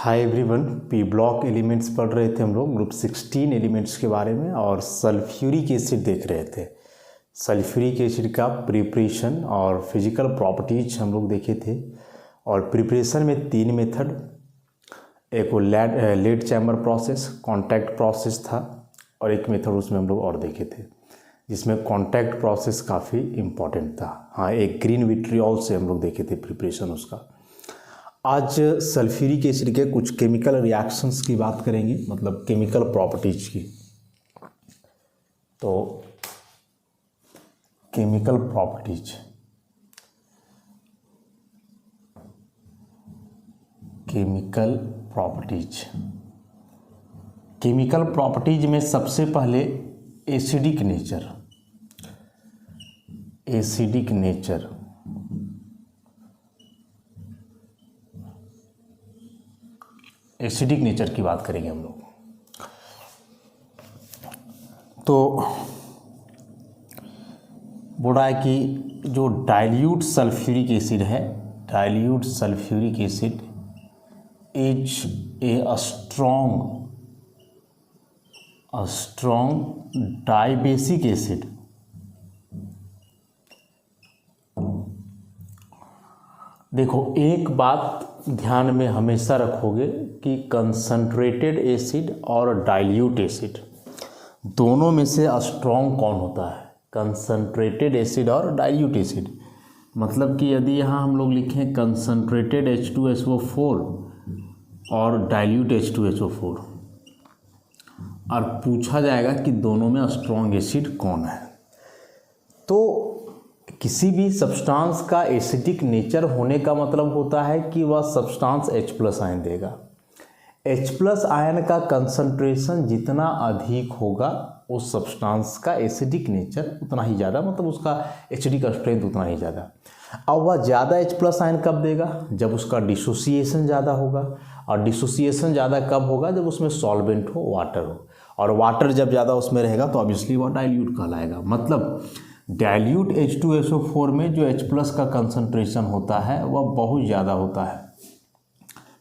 Hi everyone, P block elements पढ़ रहे थे हम लोग ग्रुप 16 एलिमेंट्स के बारे में और सल्फ्यूरिक एसिड देख रहे थे। सल्फ्यूरिक एसिड का प्रिपरेशन और फिजिकल प्रॉपर्टीज हम लोग देखे थे और प्रिपरेशन में 3 मेथड, एक वो lead chamber process, contact process था और एक मेथड उसमें हम लोग और देखे थे जिसमें कॉन्टैक्ट प्रोसेस काफ़ी इम्पॉर्टेंट था। हाँ, एक ग्रीन विट्रियोल से हम लोग देखे थे प्रिपरेशन उसका। आज सल्फ्यूरिक एसिड के कुछ केमिकल रिएक्शंस की बात करेंगे, मतलब केमिकल प्रॉपर्टीज की। तो केमिकल प्रॉपर्टीज, केमिकल प्रॉपर्टीज में सबसे पहले एसिडिक नेचर की बात करेंगे हम लोग। तो बोल रहा है कि जो डाइल्यूट सल्फ्यूरिक एसिड है, dilute sulphuric acid is a strong dibasic acid. देखो, एक बात ध्यान में हमेशा रखोगे कि कंसंट्रेटेड एसिड और डाइल्यूट एसिड दोनों में से स्ट्रॉन्ग कौन होता है? कंसंट्रेटेड एसिड और डाइल्यूट एसिड। मतलब कि यदि यहाँ हम लोग लिखें कंसंट्रेटेड H2SO4 और डाइल्यूट H2SO4 और पूछा जाएगा कि दोनों में स्ट्रॉन्ग एसिड कौन है, तो किसी भी सब्सटेंस का एसिडिक नेचर होने का मतलब होता है कि वह सब्सटेंस H+ आयन देगा। H+ आयन का कंसंट्रेशन जितना अधिक होगा उस सब्सटेंस का एसिडिक नेचर उतना ही ज़्यादा, मतलब उसका एसिडिक स्ट्रेंथ उतना ही ज़्यादा। अब वह ज़्यादा H+ आयन कब देगा? जब उसका डिसोसिएशन ज़्यादा होगा, और डिसोसिएशन ज़्यादा कब होगा? जब उसमें सॉल्वेंट हो, वाटर हो, और वाटर जब ज़्यादा उसमें रहेगा तो ऑब्वियसली वह डाइल्यूट कहलाएगा। मतलब डाइल्यूट H2SO4 में जो H+ का कंसंट्रेशन होता है वह बहुत ज़्यादा होता है,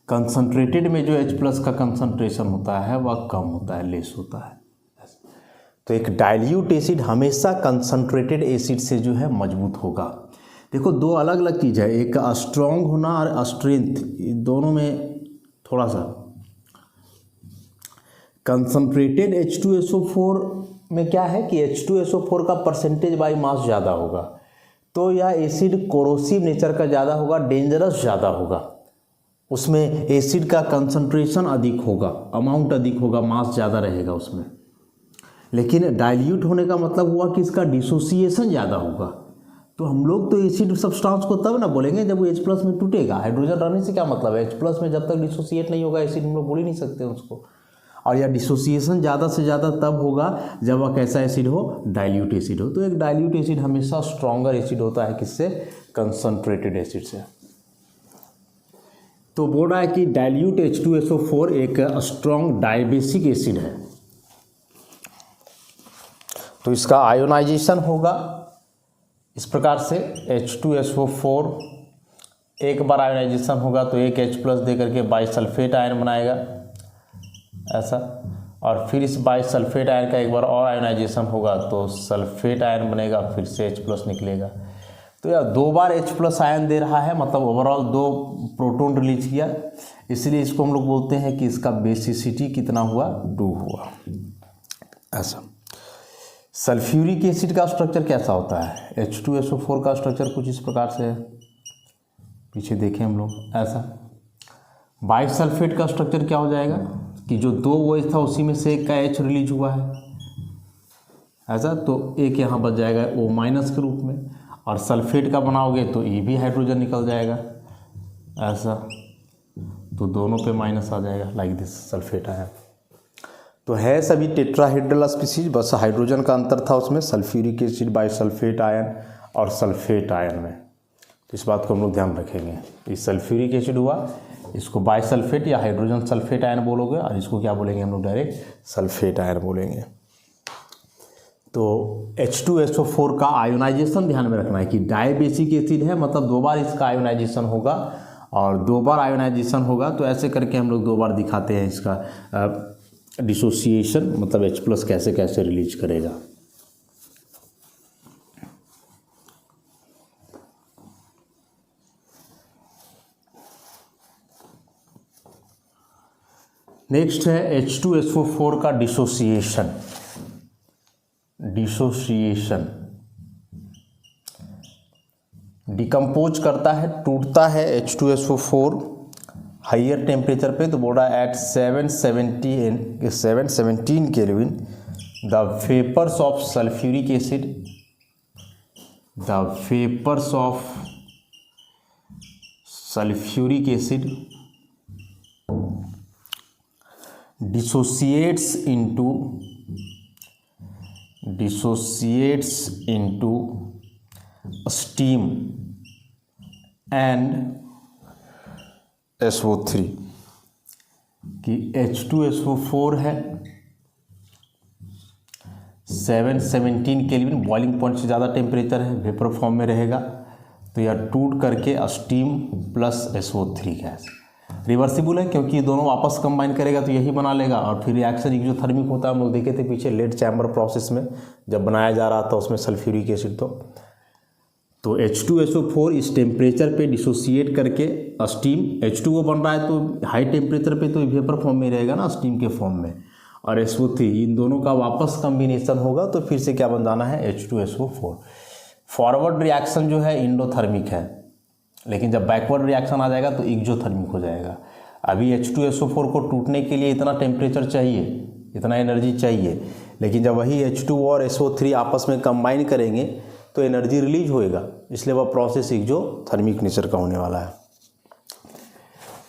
कंसंट्रेटेड में जो H+ का कंसंट्रेशन होता है वह कम होता है, लेस होता है। तो एक डाइल्यूट एसिड हमेशा कंसंट्रेटेड एसिड से जो है मजबूत होगा। देखो, दो अलग अलग चीज़ है, एक स्ट्रॉन्ग होना और स्ट्रेंथ, दोनों में थोड़ा सा। कंसंट्रेटेड H2SO4 में क्या है कि H2SO4 का परसेंटेज बाई मास ज़्यादा होगा, तो यह एसिड कोरोसिव नेचर का ज़्यादा होगा, डेंजरस ज़्यादा होगा, उसमें एसिड का कंसंट्रेशन अधिक होगा, अमाउंट अधिक होगा, मास ज़्यादा रहेगा उसमें। लेकिन डाइल्यूट होने का मतलब हुआ कि इसका डिसोसिएशन ज़्यादा होगा। तो हम लोग तो एसिड सब्सटेंस को तब ना बोलेंगे जब वो H+ में टूटेगा। हाइड्रोजन रहने से क्या मतलब है? H+ में जब तक डिसोसिएट नहीं होगा एसिड हम लोग बोल ही नहीं सकते उसको। और यह डिसोसिएशन ज़्यादा से ज़्यादा तब होगा जब वह कैसा एसिड हो? डाइल्यूट एसिड हो। तो एक डाइल्यूट एसिड हमेशा स्ट्रॉन्गर एसिड होता है, किससे? कंसंट्रेटेड एसिड से। तो बोल रहा है कि डाइल्यूट H2SO4 एक स्ट्रॉन्ग डाइबेसिक एसिड है। तो इसका आयोनाइजेशन होगा इस प्रकार से, H2SO4 एक बार आयोनाइजेशन होगा तो एक H+ दे करके बाइसल्फेट आयन बनाएगा ऐसा, और फिर इस बाइसल्फेट आयन का एक बार और आयोनाइजेशन होगा तो सल्फेट आयन बनेगा, फिर से H+ निकलेगा। तो यह 2 बार H+ आयन दे रहा है, मतलब ओवरऑल 2 प्रोटॉन रिलीज किया, इसलिए इसको हम लोग बोलते हैं कि इसका बेसिसिटी कितना हुआ? 2 हुआ ऐसा। सल्फ्यूरिक एसिड का स्ट्रक्चर कैसा होता है? H2SO4 का स्ट्रक्चर कुछ इस प्रकार से है, पीछे देखें हम लोग ऐसा। बाइसल्फेट का स्ट्रक्चर क्या हो जाएगा कि जो 2 OH था उसी में से एक का H रिलीज हुआ है ऐसा, तो एक यहाँ बच जाएगा O- के रूप में, और सल्फेट का बनाओगे तो ये भी हाइड्रोजन निकल जाएगा ऐसा, तो दोनों पे माइनस आ जाएगा, लाइक दिस सल्फेट आयन। तो है सभी टेट्राहेड्रल स्पीसीज, बस हाइड्रोजन का अंतर था उसमें, सल्फ्यूरिक एसिड, बाइसल्फेट आयन और सल्फेट आयन में। तो इस बात को हम लोग ध्यान रखेंगे। ये सल्फ्यूरिक एसिड हुआ, इसको बाइसल्फेट या हाइड्रोजन सल्फेट आयन बोलोगे, और इसको क्या बोलेंगे हम लोग? डायरेक्ट सल्फेट आयन बोलेंगे। तो H2SO4 का आयोनाइजेशन ध्यान में रखना है कि डाइबेसिक एसिड है, मतलब 2 बार इसका आयोनाइजेशन होगा और 2 बार आयोनाइजेशन होगा तो ऐसे करके हम लोग 2 बार दिखाते हैं इसका डिसोसिएशन, मतलब H+ कैसे कैसे रिलीज करेगा। नेक्स्ट है H2SO4 का डिसोसिएशन। डिकम्पोज करता है, टूटता है H2SO4 हाइयर टेम्परेचर पे, तो बोल रहा है at 717 kelvin the vapours of sulphuric acid dissociates into steam and SO3 कि H2SO4 है 717 केल्विन, बॉइलिंग पॉइंट से ज़्यादा टेम्परेचर है, वेपर फॉर्म में रहेगा, तो यह टूट करके steam plus SO3 gas reversible है, क्योंकि दोनों वापस कंबाइन करेगा तो यही बना लेगा। और फिर रिएक्शन एक्सोथर्मिक होता है, हम लोग देखे थे पीछे लेड चैम्बर प्रोसेस में जब बनाया जा रहा था उसमें सल्फ्यूरिक एसिड, तो H2SO4 इस टेम्परेचर पे डिसोसिएट करके स्टीम H2O बन रहा है, तो हाई टेम्परेचर पे तो वेपर फॉर्म में रहेगा ना, स्टीम के फॉर्म में, और SO3 इन दोनों का वापस कम्बिनेशन होगा तो फिर से क्या बन जाना है H2SO4। फॉरवर्ड रिएक्शन जो है इंडोथर्मिक है, लेकिन जब बैकवर्ड रिएक्शन आ जाएगा तो एक्सोथर्मिक हो जाएगा। अभी H2SO4 को टूटने के लिए इतना टेम्परेचर चाहिए, इतना एनर्जी चाहिए, लेकिन जब वही H2O और SO3 आपस में कंबाइन करेंगे तो एनर्जी रिलीज होएगा, इसलिए वह प्रोसेस एक्सोथर्मिक नेचर का होने वाला है।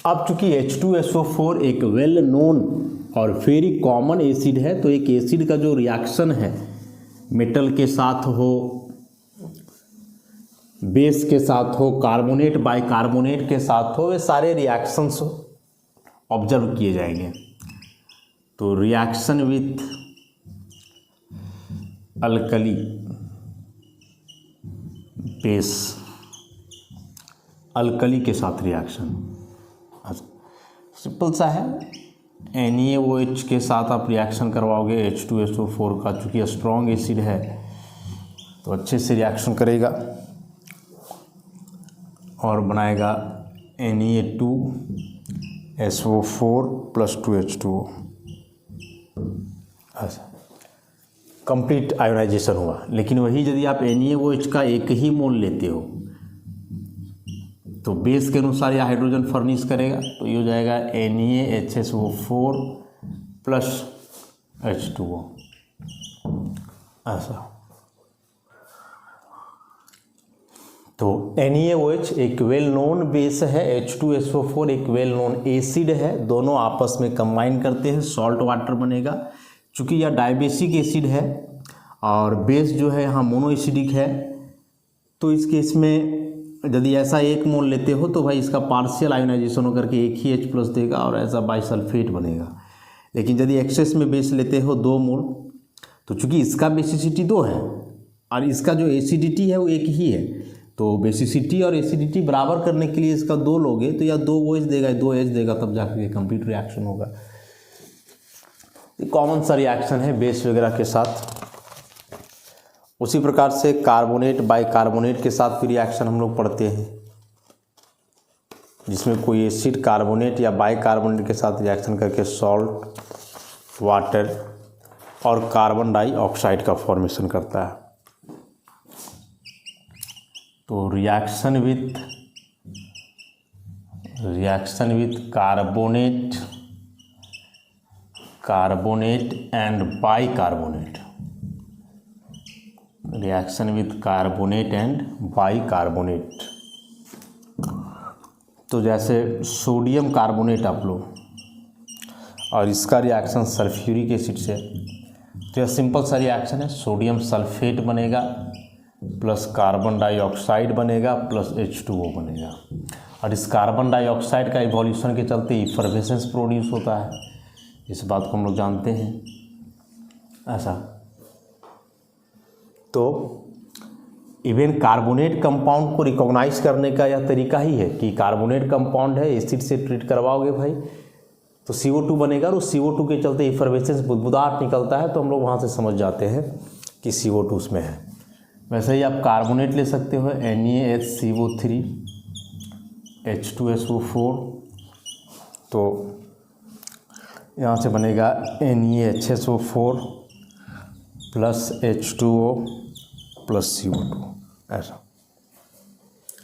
अब चूंकि H2SO4 एक वेल नोन और वेरी कॉमन एसिड है, तो एक एसिड का जो रिएक्शन है मेटल के साथ हो, बेस के साथ हो, कार्बोनेट बाइकार्बोनेट के साथ हो, वे सारे रिएक्शंस ऑब्जर्व किए जाएंगे। तो reaction with alkali base, alkali के साथ रिएक्शन सिंपल सा है, NaOH के साथ आप रिएक्शन करवाओगे H2SO4 का, चूँकि स्ट्रॉन्ग एसिड है तो अच्छे से रिएक्शन करेगा और बनाएगा Na2SO4 + 2H2O। अच्छा, कंप्लीट आयोनाइजेशन हुआ। लेकिन वही यदि आप NaOH का एक ही मोल लेते हो तो बेस के अनुसार यह हाइड्रोजन फर्निश करेगा, तो ये हो जाएगा NaHSO4 + H2O। ऐसा तो NaOH एक वेल नोन बेस है, H2SO4 एक वेल नोन एसिड है, दोनों आपस में कंबाइन करते हैं, सॉल्ट वाटर बनेगा। चूँकि यह डायबेसिक एसिड है और बेस जो है यहाँ मोनोएसिडिक है, तो इस केस में यदि ऐसा एक मोल लेते हो तो भाई इसका पार्शियल आयोनाइजेशन होकर के एक ही H+ देगा और ऐसा बाइसल्फेट बनेगा। लेकिन यदि एक्सेस में बेस लेते हो 2 मोल, तो चूँकि इसका बेसिसिटी 2 है और इसका जो एसिडिटी है वो एक ही है, तो बेसिसिटी और एसिडिटी बराबर करने के लिए इसका 2 लोगे तो या 2OH देगा, 2H देगा, तब जाकर ये कंप्लीट रिएक्शन होगा। कॉमन सा रिएक्शन है बेस वगैरह के साथ। उसी प्रकार से कार्बोनेट बाइकार्बोनेट के साथ भी रिएक्शन हम लोग पढ़ते हैं, जिसमें कोई एसिड कार्बोनेट या बाइकार्बोनेट के साथ रिएक्शन करके सॉल्ट वाटर और कार्बन डाइऑक्साइड का फॉर्मेशन करता है। तो reaction with carbonate and bicarbonate, reaction with carbonate and bicarbonate. तो जैसे सोडियम कार्बोनेट आप लो और इसका रिएक्शन सल्फ्यूरिक एसिड से, तो यह सिंपल सा रिएक्शन है, सोडियम सल्फेट बनेगा प्लस कार्बन डाइऑक्साइड बनेगा प्लस H2O बनेगा। और इस कार्बन डाइऑक्साइड का इवोल्यूशन के चलते इफर्वेसेंस प्रोड्यूस होता है, इस बात को हम लोग जानते हैं। ऐसा तो इवन कार्बोनेट कंपाउंड को रिकॉग्नाइज करने का यह तरीका ही है कि कार्बोनेट कंपाउंड है, एसिड से ट्रीट करवाओगे भाई तो CO2 बनेगा, और उस CO2 के चलते इफरवेसेंस बुदबुदाहट निकलता है, तो हम लोग वहाँ से समझ जाते हैं कि CO2 उसमें है। वैसे ही आप कार्बोनेट ले सकते हो, NaHCO3 H2SO4, तो यहाँ से बनेगा NaHSO4 plus H2O plus CO2, ऐसा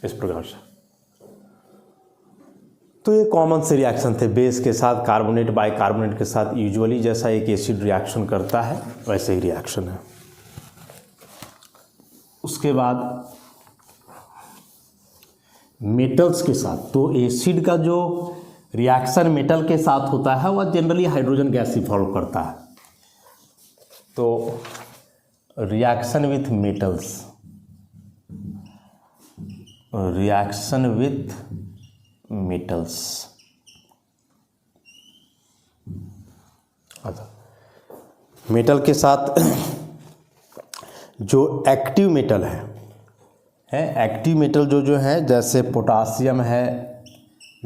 इस प्रकार से। तो ये कॉमन से रिएक्शन थे, बेस के साथ कार्बोनेट बाइकार्बोनेट के साथ यूजुअली जैसा एक एसिड रिएक्शन करता है वैसे ही रिएक्शन है। उसके बाद मेटल्स के साथ, तो एसिड का जो रिएक्शन मेटल के साथ होता है वह जनरली हाइड्रोजन गैस इवॉल्व करता है। तो reaction with metals, reaction with metals, metal के साथ जो एक्टिव मेटल है एक्टिव मेटल जो है, जैसे पोटासियम है,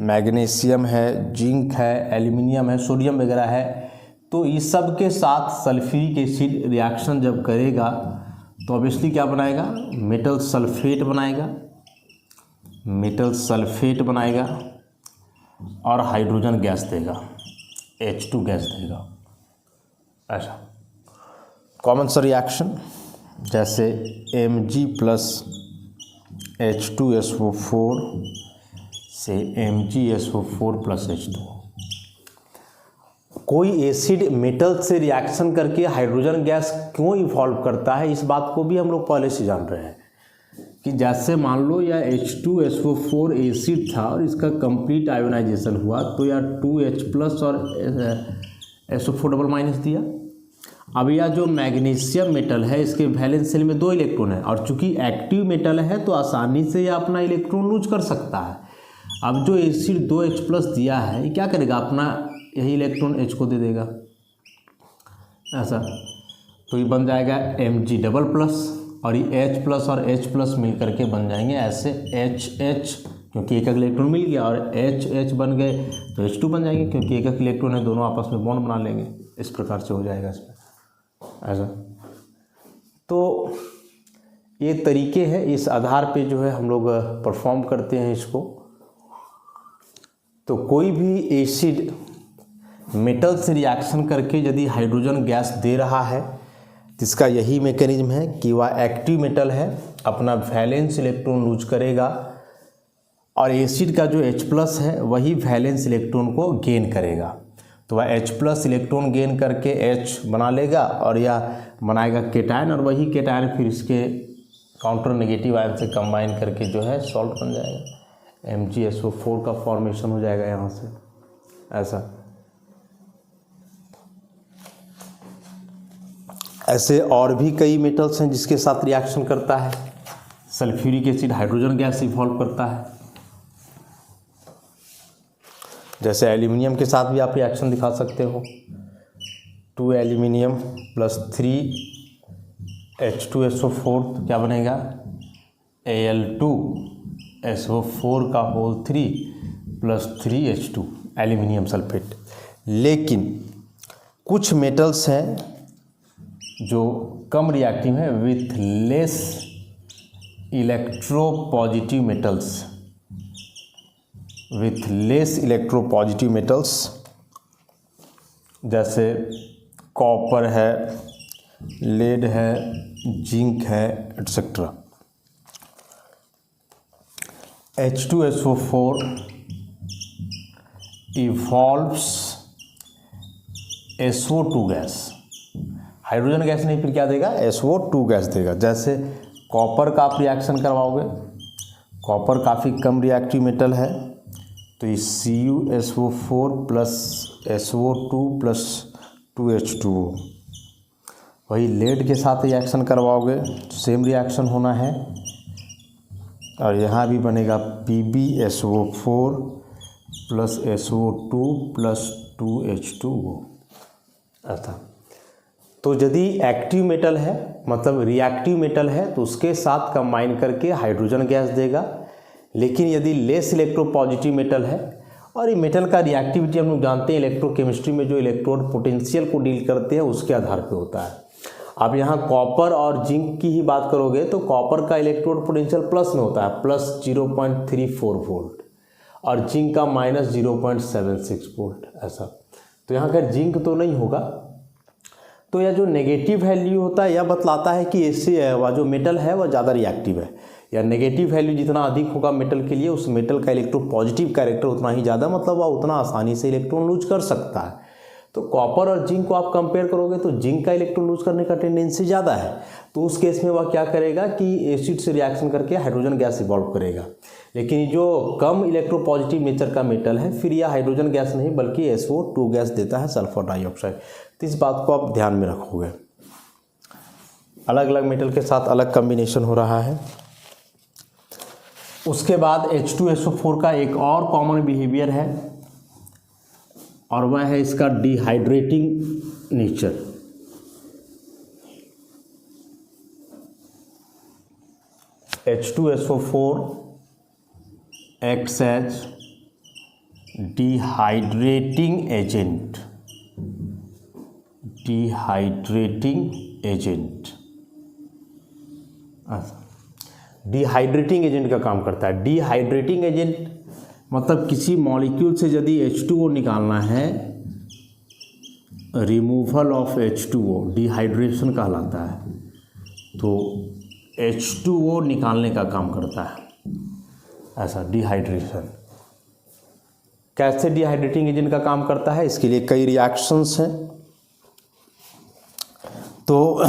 मैग्नीशियम है, जिंक है, एल्युमिनियम है, सोडियम वगैरह है, तो इस सब के साथ सल्फ्यूरिक एसिड रिएक्शन जब करेगा तो ऑब्वियसली क्या बनाएगा, मेटल सल्फेट बनाएगा, मेटल सल्फेट बनाएगा और हाइड्रोजन गैस देगा, H2 गैस देगा। ऐसा कॉमन सा रिएक्शन जैसे Mg प्लस H2SO4 से MgSO4 प्लस H2। कोई एसिड मेटल से रिएक्शन करके हाइड्रोजन गैस क्यों इवॉल्व करता है, इस बात को भी हम लोग पहले से जान रहे हैं कि जैसे मान लो यह H2SO4 एसिड था और इसका कंप्लीट आयोनाइजेशन हुआ तो यह 2H प्लस और SO4 डबल माइनस दिया। अब यह जो मैग्नीशियम मेटल है इसके वैलेंस शेल में 2 इलेक्ट्रॉन है, और चूंकि एक्टिव मेटल है तो आसानी से यह अपना इलेक्ट्रॉन लूज कर सकता है। अब जो एसिड 2H प्लस दिया है ये क्या करेगा, अपना यही इलेक्ट्रॉन H को दे देगा, ऐसा। तो ये बन जाएगा Mg डबल प्लस, और ये H प्लस और H प्लस मिल करके बन जाएंगे ऐसे HH, क्योंकि एक इलेक्ट्रॉन मिल गया, और HH बन गए तो H2 बन जाएंगे, क्योंकि एक इलेक्ट्रॉन है, दोनों आपस में बॉन्ड बना लेंगे। इस प्रकार से हो जाएगा इसमें, ऐसा। तो ये तरीके हैं, इस आधार पे जो है हम लोग परफॉर्म करते हैं इसको। तो कोई भी एसिड मेटल से रिएक्शन करके यदि हाइड्रोजन गैस दे रहा है, जिसका यही मैकेनिज्म है कि वह एक्टिव मेटल है, अपना वैलेंस इलेक्ट्रॉन लूज करेगा, और एसिड का जो H प्लस है वही वैलेंस इलेक्ट्रॉन को गेन करेगा। तो वह H प्लस इलेक्ट्रॉन गेन करके H बना लेगा और यह बनाएगा केटायन, और वही केटायन फिर इसके काउंटर नेगेटिव आयन से कंबाइन करके जो है सॉल्ट बन जाएगा, MgSO4 का फॉर्मेशन हो जाएगा यहाँ से, ऐसा। ऐसे और भी कई मेटल्स हैं जिसके साथ रिएक्शन करता है sulphuric acid, hydrogen gas evolve करता है। जैसे एल्यूमिनियम के साथ भी आप रिएक्शन दिखा सकते हो, 2 एल्यूमिनियम प्लस 3 H2SO4, तो क्या बनेगा Al2SO4 का whole 3 plus 3H2 aluminium sulphate. लेकिन कुछ मेटल्स हैं जो कम रिएक्टिव है with less electropositive metals, with less electropositive metals, जैसे कॉपर है, लेड है, जिंक है, etcetera. H2SO4 evolves SO2 gas, hydrogen gas नहीं, फिर क्या देगा, SO2 गैस देगा। जैसे कॉपर का आप रिएक्शन करवाओगे, कॉपर काफ़ी कम रिएक्टिव मेटल है, तो ये CuSO4 plus SO2 plus 2H2O। वही लेड के साथ रिएक्शन करवाओगे, सेम रिएक्शन होना है, और यहाँ भी बनेगा PbSO4 plus SO2 plus 2H2O, ऐसा। तो यदि एक्टिव मेटल है मतलब रिएक्टिव मेटल है तो उसके साथ कंबाइन करके हाइड्रोजन गैस देगा। लेकिन यदि लेस इलेक्ट्रोपॉजिटिव मेटल है, और ये मेटल का रिएक्टिविटी हम लोग जानते हैं इलेक्ट्रोकेमिस्ट्री में जो इलेक्ट्रोड पोटेंशियल को डील करते हैं उसके आधार पे होता है। अब यहाँ कॉपर और जिंक की ही बात करोगे तो कॉपर का इलेक्ट्रोड पोटेंशियल प्लस में होता है, प्लस 0.34 वोल्ट, और जिंक का माइनस 0.76 वोल्ट ऐसा। तो यहाँ का जिंक तो नहीं होगा। तो यह जो नेगेटिव वैल्यू होता है यह बतलाता है कि इससे वह जो मेटल है वह ज़्यादा रिएक्टिव है, या नेगेटिव वैल्यू जितना अधिक होगा मेटल के लिए उस मेटल का इलेक्ट्रोपॉजिटिव कैरेक्टर उतना ही ज़्यादा, मतलब वह उतना आसानी से इलेक्ट्रॉन लूज कर सकता है। तो कॉपर और जिंक को आप कंपेयर करोगे तो जिंक का इलेक्ट्रॉन लूज करने का टेंडेंसी ज़्यादा है, तो उस केस में वह क्या करेगा कि एसिड से रिएक्शन करके हाइड्रोजन गैस इवॉल्व करेगा। लेकिन जो कम इलेक्ट्रोपॉजिटिव नेचर का मेटल है फिर यह हाइड्रोजन गैस नहीं बल्कि SO2 गैस देता है, सल्फर डाइऑक्साइड। तो इस बात को आप ध्यान में रखोगे। अलग अलग मेटल के साथ अलग कॉम्बिनेशन हो रहा है। उसके बाद H2SO4 का एक और कॉमन बिहेवियर है और वह है इसका dehydrating nature. H2SO4 acts as dehydrating agent. Dehydrating agent का काम करता है। डिहाइड्रेटिंग एजेंट मतलब किसी मॉलिक्यूल से यदि H2O निकालना है, रिमूवल ऑफ H2O डिहाइड्रेशन कहलाता है, तो H2O निकालने का काम करता है ऐसा डिहाइड्रेशन। कैसे डिहाइड्रेटिंग एजेंट का काम करता है, इसके लिए कई रिएक्शंस हैं। तो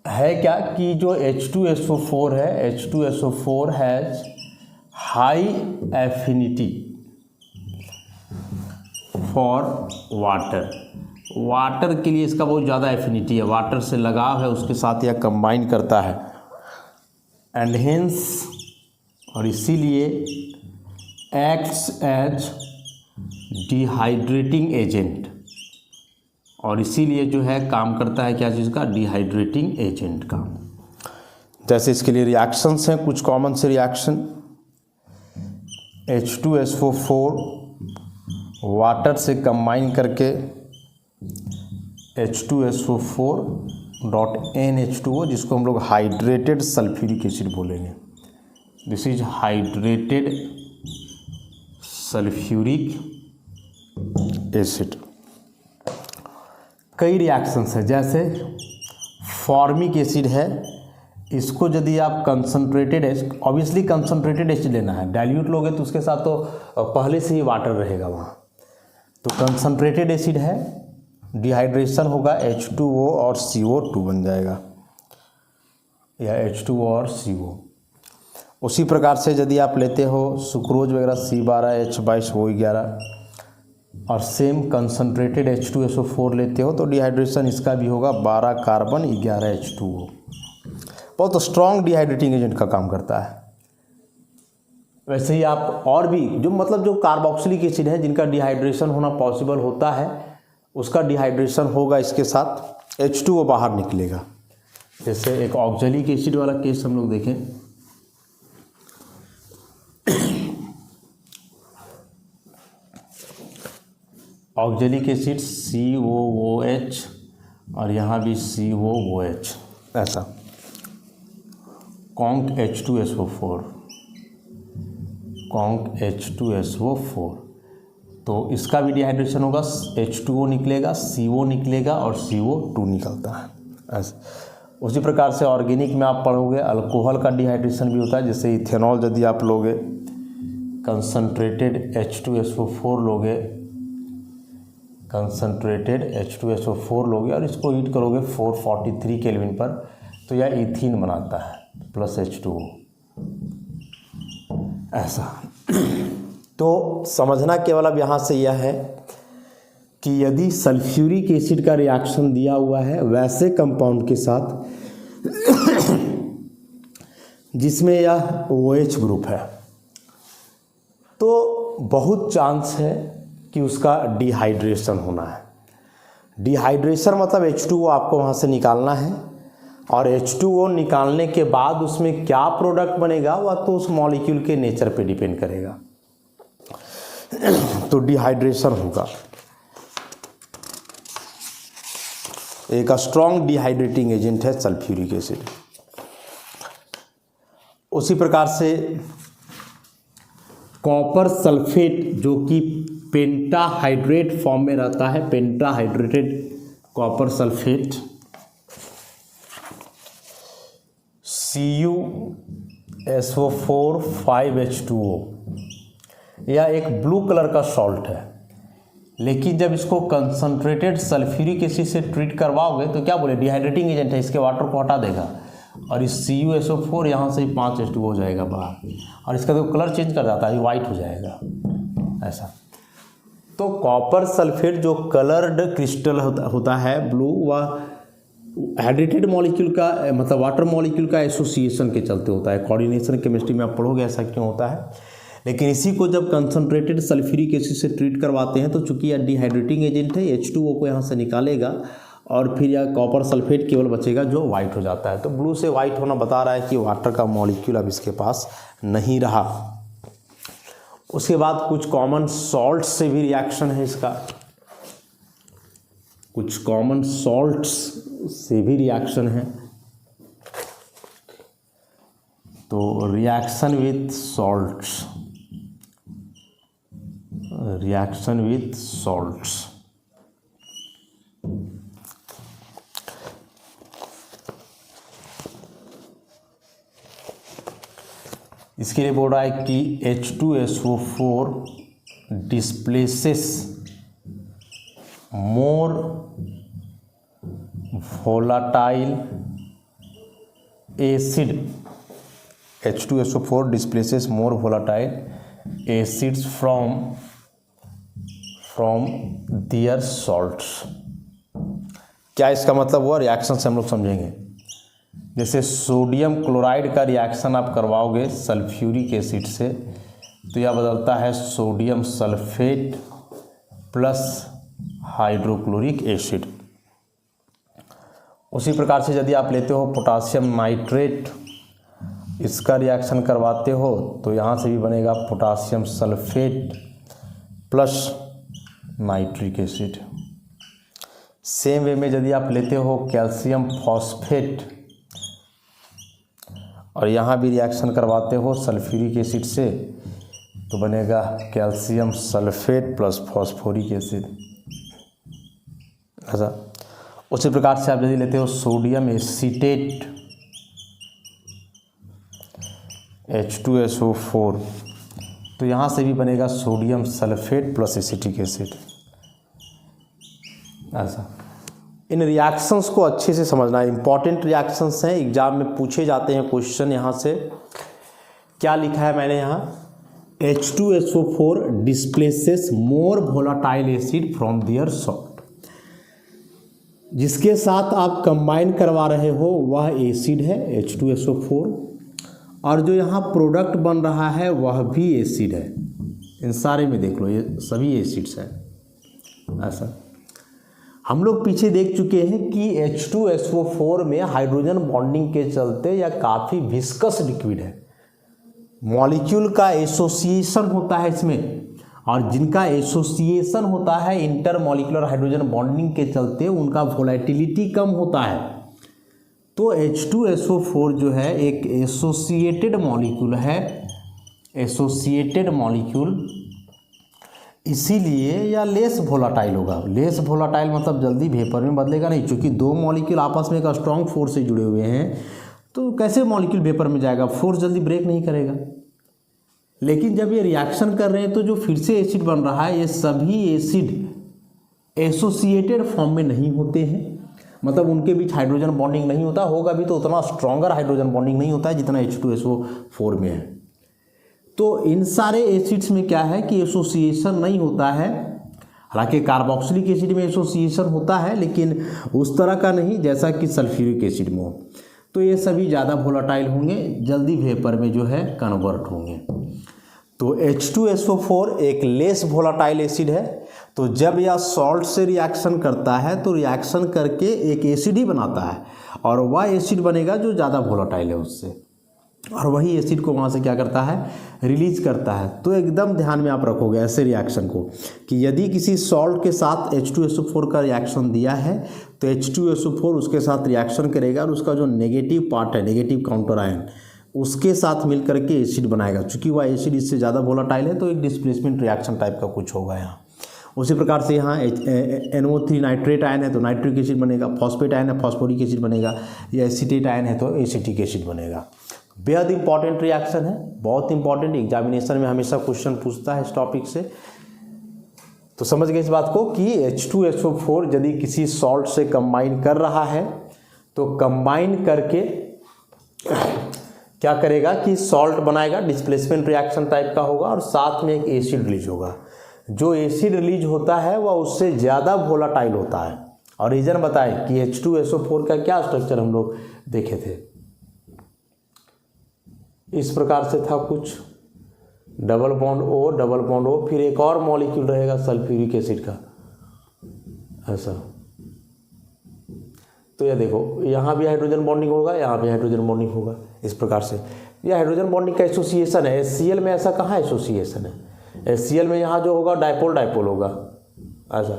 है क्या कि जो H2SO4 है, H2SO4 has high affinity for water. Water के लिए इसका बहुत ज़्यादा एफिनिटी है, वाटर से लगाव है, उसके साथ यह कंबाइन करता है एंड हेंस, और इसीलिए एक्ट्स एज डिहाइड्रेटिंग एजेंट, और इसीलिए जो है काम करता है क्या चीज़ का, डिहाइड्रेटिंग एजेंट का। जैसे इसके लिए रिएक्शंस हैं कुछ कॉमन से रिएक्शन। H2SO4 वाटर से कंबाइन करके H2SO4.NH2O, जिसको हम लोग हाइड्रेटेड सल्फ्यूरिक एसिड बोलेंगे। This is hydrated sulphuric acid. कई रिएक्शंस है, जैसे फॉर्मिक एसिड है, इसको यदि आप कंसनट्रेटेड ऑब्वियसली कंसनट्रेटेड एसिड लेना है, डाइल्यूट लोगे तो उसके साथ तो पहले से ही वाटर रहेगा वहाँ। तो कंसनट्रेटेड एसिड है, डिहाइड्रेशन होगा, H2O और CO2 बन जाएगा, या H2O और CO। उसी प्रकार से यदि आप लेते हो सुक्रोज वगैरह C12H22O11 और सेम कंसनट्रेटेड H2SO4 लेते हो तो डिहाइड्रेशन इसका भी होगा 12 कार्बन 11 H2O। बहुत स्ट्रॉन्ग डिहाइड्रेटिंग एजेंट का काम करता है। वैसे ही आप और भी जो मतलब जो कार्बोक्सिलिक एसिड है जिनका डिहाइड्रेशन होना पॉसिबल होता है, उसका डिहाइड्रेशन होगा इसके साथ H2O बाहर निकलेगा। जैसे एक ऑक्जेलिक एसिड वाला केस हम लोग देखें, ऑक्जेलिक एसिड COOH और यहाँ भी COOH ऐसा, कॉन्क H2SO4, कॉन्क H2SO4, तो इसका भी डिहाइड्रेशन होगा, H2O निकलेगा, CO निकलेगा और CO2 निकलता है ऐसा। उसी प्रकार से ऑर्गेनिक में आप पढ़ोगे अल्कोहल का डिहाइड्रेशन भी होता है। जैसे इथेनॉल यदि आप लोगे, कंसनट्रेटेड H2SO4 लोगे, कंसनट्रेटेड H2SO4 लोगे और इसको हीट करोगे 443 केल्विन पर, तो यह इथीन बनाता है प्लस H2O ऐसा। तो समझना केवल अब यहाँ से यह है कि यदि सल्फ्यूरिक एसिड का रिएक्शन दिया हुआ है वैसे कंपाउंड के साथ जिसमें यह OH ग्रुप है, तो बहुत चांस है कि उसका डिहाइड्रेशन होना है। डिहाइड्रेशन मतलब H2O आपको वहाँ से निकालना है, और H2O निकालने के बाद उसमें क्या प्रोडक्ट बनेगा वह तो उस मॉलिक्यूल के नेचर पे डिपेंड करेगा। तो डिहाइड्रेशन होगा, एक स्ट्रॉन्ग डिहाइड्रेटिंग एजेंट है सल्फ्यूरिक एसिड। उसी प्रकार से कॉपर सल्फेट जो कि पेंटाहाइड्रेट फॉर्म में रहता है, पेंटाहाइड्रेटेड कॉपर सल्फेट CuSO4 5H2O, यह एक ब्लू कलर का सॉल्ट है, लेकिन जब इसको कंसंट्रेटेड सल्फ्यूरिक एसिड से ट्रीट करवाओगे तो क्या बोले, डिहाइड्रेटिंग एजेंट है, इसके वाटर को हटा देगा और इस CuSO4 यहाँ से 5H2O हो जाएगा बाहर, और इसका तो कलर चेंज कर जाता है, वाइट हो जाएगा ऐसा। तो कॉपर सल्फेट जो कलर्ड क्रिस्टल होता है ब्लू, वह हाइड्रेटेड मॉलिक्यूल का मतलब वाटर मॉलिक्यूल का एसोसिएशन के चलते होता है। कोऑर्डिनेशन केमिस्ट्री में आप पढ़ोगे ऐसा क्यों होता है। लेकिन इसी को जब कंसंट्रेटेड सल्फ्यूरिक एसिड से ट्रीट करवाते हैं तो चूंकि यह डिहाइड्रेटिंग एजेंट है, H2O को यहाँ से निकालेगा और फिर यह कॉपर सल्फेट केवल बचेगा जो वाइट हो जाता है। तो ब्लू से वाइट होना बता रहा है कि वाटर का मॉलिक्यूल अब इसके पास नहीं रहा। उसके बाद कुछ कॉमन सॉल्ट से भी रिएक्शन है इसका, कुछ कॉमन सॉल्ट्स से भी रिएक्शन है। तो reaction with salts, reaction with salts, इसके लिए बोल रहा है कि H2SO4 displaces more volatile acid, H2SO4 displaces more volatile acids from their salts। क्या इसका मतलब हुआ, रिएक्शन से हम लोग समझेंगे। जैसे सोडियम क्लोराइड का रिएक्शन आप करवाओगे सल्फ्यूरिक एसिड से तो यह बदलता है sodium sulphate plus hydrochloric acid. उसी प्रकार से यदि आप लेते हो पोटासियम नाइट्रेट, इसका रिएक्शन करवाते हो तो यहाँ से भी बनेगा potassium sulphate plus nitric acid. Same way में यदि आप लेते हो कैल्शियम फॉस्फेट और यहाँ भी रिएक्शन करवाते हो सल्फ्यूरिक एसिड से तो बनेगा calcium sulphate plus phosphoric acid ऐसा। उसी प्रकार से आप यदि लेते हो सोडियम एसीटेट H2SO4 तो यहाँ से भी बनेगा sodium sulphate plus acetic acid ऐसा। इन रिएक्शंस को अच्छे से समझना है, इंपॉर्टेंट रिएक्शंस हैं, एग्जाम में पूछे जाते हैं क्वेश्चन। यहाँ से क्या लिखा है मैंने यहाँ, H2SO4 displaces more volatile acid from their salt. जिसके साथ आप कंबाइन करवा रहे हो वह एसिड है H2SO4 और जो यहाँ प्रोडक्ट बन रहा है वह भी एसिड है। इन सारे में देख लो ये सभी एसिड्स हैं ऐसा। हम लोग पीछे देख चुके हैं कि H2SO4 में हाइड्रोजन बॉन्डिंग के चलते यह काफ़ी विस्कस लिक्विड है, मॉलिक्यूल का एसोसिएशन होता है इसमें, और जिनका एसोसिएशन होता है इंटर मॉलिक्यूलर हाइड्रोजन बॉन्डिंग के चलते उनका वोलेटिलिटी कम होता है। तो H2SO4 जो है एक एसोसिएटेड मॉलिक्यूल है, एसोसिएटेड मॉलिक्यूल, इसीलिए या लेस वोलाटाइल होगा। लेस वोलाटाइल मतलब जल्दी वेपर में बदलेगा नहीं, क्योंकि दो मॉलिक्यूल आपस में एक स्ट्रॉन्ग फोर्स से जुड़े हुए हैं तो कैसे मॉलिक्यूल वेपर में जाएगा, फोर्स जल्दी ब्रेक नहीं करेगा। लेकिन जब ये रिएक्शन कर रहे हैं तो जो फिर से एसिड बन रहा है, ये सभी एसिड एसोसिएटेड फॉर्म में नहीं होते हैं, मतलब उनके बीच हाइड्रोजन बॉन्डिंग नहीं होता, होगा भी तो उतना स्ट्रॉन्गर हाइड्रोजन बॉन्डिंग नहीं होता है जितना H2SO4 में है। तो इन सारे एसिड्स में क्या है कि एसोसिएशन नहीं होता है, हालांकि कार्बोक्सिलिक एसिड में एसोसिएशन होता है लेकिन उस तरह का नहीं जैसा कि सल्फ्यूरिक एसिड में हो। तो ये सभी ज़्यादा वोलाटाइल होंगे, जल्दी वेपर में जो है कन्वर्ट होंगे। तो H2SO4 एक लेस वोलाटाइल एसिड है, तो जब यह सॉल्ट से रिएक्शन करता है तो रिएक्शन करके एक एसिड ही बनाता है, और वह एसिड बनेगा जो ज़्यादा वोलाटाइल है उससे, और वही एसिड को वहाँ से क्या करता है, रिलीज करता है। तो एकदम ध्यान में आप रखोगे ऐसे रिएक्शन को कि यदि किसी सॉल्ट के साथ H2SO4 का रिएक्शन दिया है तो H2SO4 उसके साथ रिएक्शन करेगा और उसका जो नेगेटिव पार्ट है, नेगेटिव काउंटर आयन, उसके साथ मिल करके एसिड बनाएगा। चूँकि वह एसिड इससे ज़्यादा वोलाटाइल है तो एक डिस्प्लेसमेंट रिएक्शन टाइप का कुछ होगा यहाँ। उसी प्रकार से यहाँ NO3 नाइट्रेट आयन है तो नाइट्रिक एसिड बनेगा, फॉस्फेट आयन है फॉस्फोरिक एसिड बनेगा, या एसीटेट आयन है तो एसिटिक एसिड बनेगा। बेहद इंपॉर्टेंट रिएक्शन है, बहुत इंपॉर्टेंट, एग्जामिनेशन में हमेशा क्वेश्चन पूछता है इस टॉपिक से। तो समझ गए इस बात को कि H2SO4 यदि किसी सॉल्ट से कंबाइन कर रहा है तो कंबाइन करके क्या करेगा कि सॉल्ट बनाएगा, डिस्प्लेसमेंट रिएक्शन टाइप का होगा, और साथ में एक एसिड रिलीज होगा। जो एसिड रिलीज होता है वह उससे ज़्यादा वोलाटाइल होता है। और रीजन बताएं कि H2SO4 का क्या स्ट्रक्चर हम लोग देखे थे, इस प्रकार से था कुछ, डबल बॉन्ड O, फिर एक और मॉलिक्यूल रहेगा सल्फ्यूरिक एसिड का, ऐसा। तो यह देखो यहाँ भी हाइड्रोजन बॉन्डिंग होगा, यहाँ भी हाइड्रोजन बॉन्डिंग होगा, इस प्रकार से यह हाइड्रोजन बॉन्डिंग का एसोसिएशन है। HCl में ऐसा कहाँ एसोसिएशन है, HCl में यहाँ जो होगा डाइपोल होगा, ऐसा।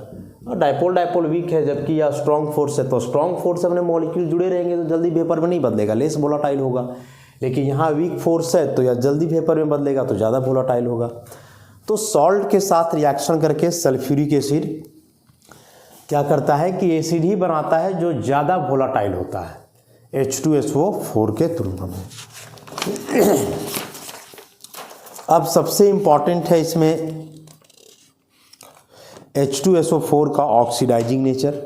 और डाइपोल वीक है, जबकि यह स्ट्रॉन्ग फोर्स है, तो स्ट्रॉन्ग फोर्स से अपने मॉलिक्यूल जुड़े रहेंगे तो जल्दी वेपर में नहीं बदलेगा, लेस वोलाटाइल होगा। लेकिन यहाँ वीक फोर्स है तो यह जल्दी वेपर में बदलेगा तो ज़्यादा वोलाटाइल होगा। तो सॉल्ट के साथ रिएक्शन करके सल्फ्यूरिक एसिड क्या करता है कि एसिड ही बनाता है जो ज़्यादा वोलाटाइल होता है H2SO4 के तुलना में। अब सबसे इम्पॉर्टेंट है इसमें H2SO4 का ऑक्सीडाइजिंग नेचर।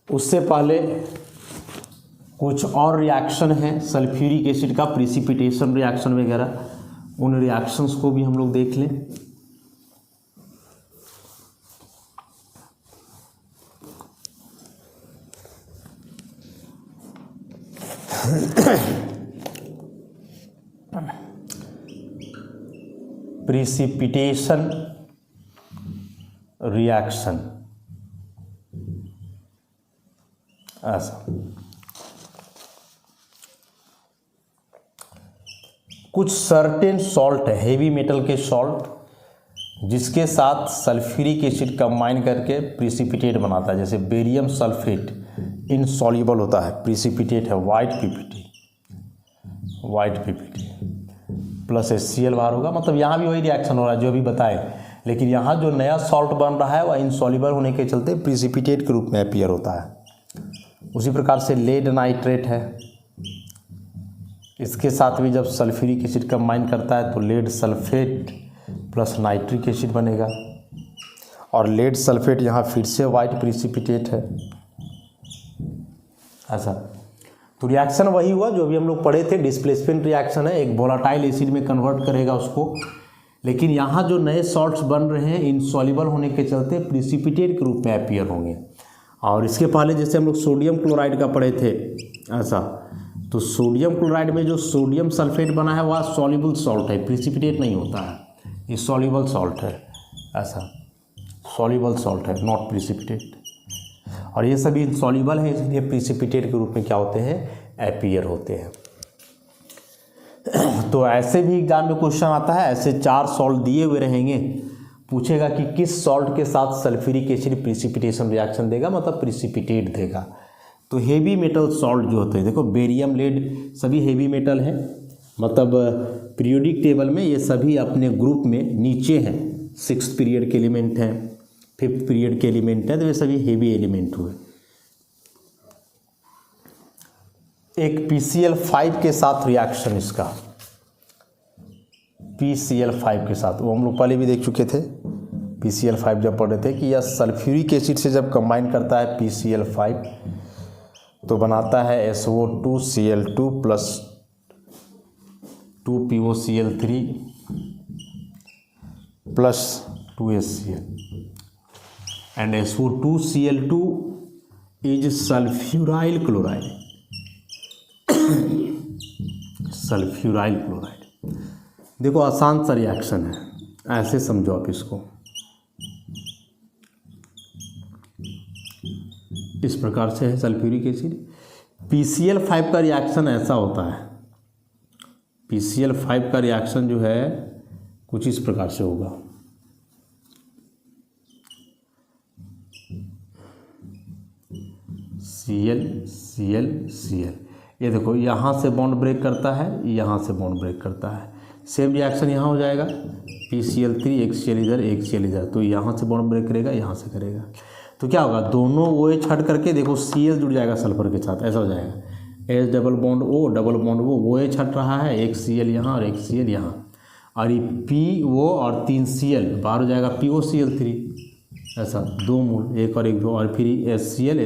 उससे पहले कुछ और रिएक्शन है सल्फ्यूरिक एसिड का, प्रिसिपिटेशन रिएक्शन वगैरह, उन रिएक्शंस को भी हम लोग देख लें। प्रिसिपिटेशन रिएक्शन, ऐसा। कुछ सर्टेन सॉल्ट है, हेवी मेटल के सॉल्ट, जिसके साथ सल्फ्यूरिक एसिड कंबाइन करके प्रिसिपिटेट बनाता है। जैसे बेरियम सल्फेट इनसॉल्युबल होता है, प्रिसिपिटेट है, वाइट पीपीटी प्लस HCl बाहर होगा। मतलब यहाँ भी वही रिएक्शन हो रहा है जो अभी बताए, लेकिन यहाँ जो नया सॉल्ट बन रहा है वह इनसॉल्युबल होने के चलते प्रिसिपिटेट के रूप में अपीयर होता है। उसी प्रकार से लेड नाइट्रेट है, इसके साथ भी जब सल्फ्यूरिक एसिड कंबाइन करता है तो lead sulphate plus nitric acid बनेगा, और लेड सल्फेट यहाँ फिर से वाइट प्रिसिपिटेट है, ऐसा। तो रिएक्शन वही हुआ जो भी हम लोग पढ़े थे, डिस्प्लेसमेंट रिएक्शन है, एक वोलाटाइल एसिड में कन्वर्ट करेगा उसको। लेकिन यहाँ जो नए सॉल्ट्स बन रहे हैं इनसॉल्युबल होने के चलते प्रिसिपिटेट के रूप में अपीयर होंगे। और इसके पहले जैसे हम लोग सोडियम क्लोराइड का पढ़े थे, ऐसा। तो सोडियम क्लोराइड में जो सोडियम सल्फेट बना है वह सॉल्युबल सॉल्ट है, प्रिसिपिटेट नहीं होता है, ये सॉल्युबल सॉल्ट है, ऐसा। सॉल्युबल सॉल्ट है, नॉट प्रिसिपिटेट। और ये सभी इनसॉल्युबल है, इसलिए प्रिसिपिटेट के रूप में क्या होते हैं, अपीयर होते हैं। तो ऐसे भी एग्जाम में क्वेश्चन आता है, ऐसे 4 सॉल्ट दिए हुए रहेंगे, पूछेगा कि किस सॉल्ट के साथ सल्फ्यूरिक एसिड प्रिसिपिटेशन रिएक्शन देगा, मतलब प्रिसिपिटेट देगा। तो हेवी मेटल सॉल्ट जो होते हैं, देखो बेरियम लेड सभी हेवी मेटल हैं, मतलब पीरियोडिक टेबल में ये सभी अपने ग्रुप में नीचे हैं, 6th पीरियड के एलिमेंट हैं, 5th पीरियड के एलिमेंट हैं, तो ये सभी हेवी एलिमेंट हुए। एक PCl5 के साथ रिएक्शन, इसका PCl5 के साथ, वो हम लोग पहले भी देख चुके थे, PCl5 जब पढ़े थे कि यह सल्फ्यूरिक एसिड से जब कंबाइन करता है PCl5 तो बनाता है SO2Cl2 plus 2POCl3 plus 2HCl, and SO2Cl2 is sulfuryl chloride, sulphuryl chloride. देखो आसान सा रिएक्शन है, ऐसे समझो आप इसको, इस प्रकार से है सल्फ्यूरिक एसिड। PCl5 का रिएक्शन ऐसा होता है, PCl5 का रिएक्शन जो है कुछ इस प्रकार से होगा। Cl, ये देखो यहाँ से बॉन्ड ब्रेक करता है, यहाँ से बॉन्ड ब्रेक करता है, सेम रिएक्शन यहाँ हो जाएगा, PCl3 एक Cl इधर एक Cl इधर, तो यहाँ से बॉन्ड ब्रेक करेगा, यहाँ से करेगा, तो क्या होगा, दोनों OH हट करके देखो Cl जुड़ जाएगा सल्फर के साथ, ऐसा हो जाएगा, H double bond O double bond O, OH हट रहा है, एक Cl यहाँ और एक Cl यहाँ, और ये PO और 3 Cl बाहर हो जाएगा, POCl3, ऐसा 2 मोल, एक और एक 2, और फिर HCl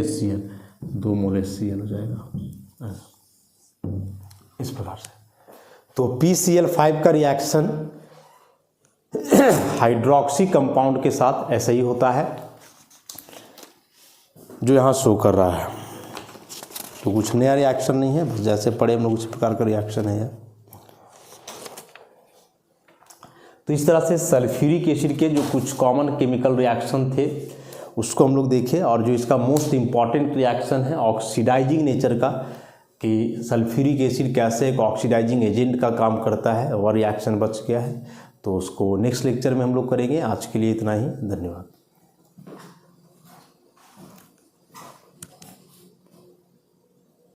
2 मोल HCl हो जाएगा, ऐसा इस प्रकार से। तो PCl5 का रिएक्शन हाइड्रोक्सी कंपाउंड के साथ ऐसा ही होता है जो यहाँ शो कर रहा है। तो कुछ नया रिएक्शन नहीं है, बस जैसे पढ़े हम लोग उसी प्रकार का रिएक्शन है। तो इस तरह से सल्फ्यूरिक एसिड के जो कुछ कॉमन केमिकल रिएक्शन थे उसको हम लोग देखे, और जो इसका मोस्ट इम्पॉर्टेंट रिएक्शन है ऑक्सीडाइजिंग नेचर का, कि सल्फ्यूरिक एसिड कैसे एक ऑक्सीडाइजिंग एजेंट का काम करता है, वह रिएक्शन बच गया है। तो उसको नेक्स्ट लेक्चर में हम लोग करेंगे। आज के लिए इतना ही, धन्यवाद।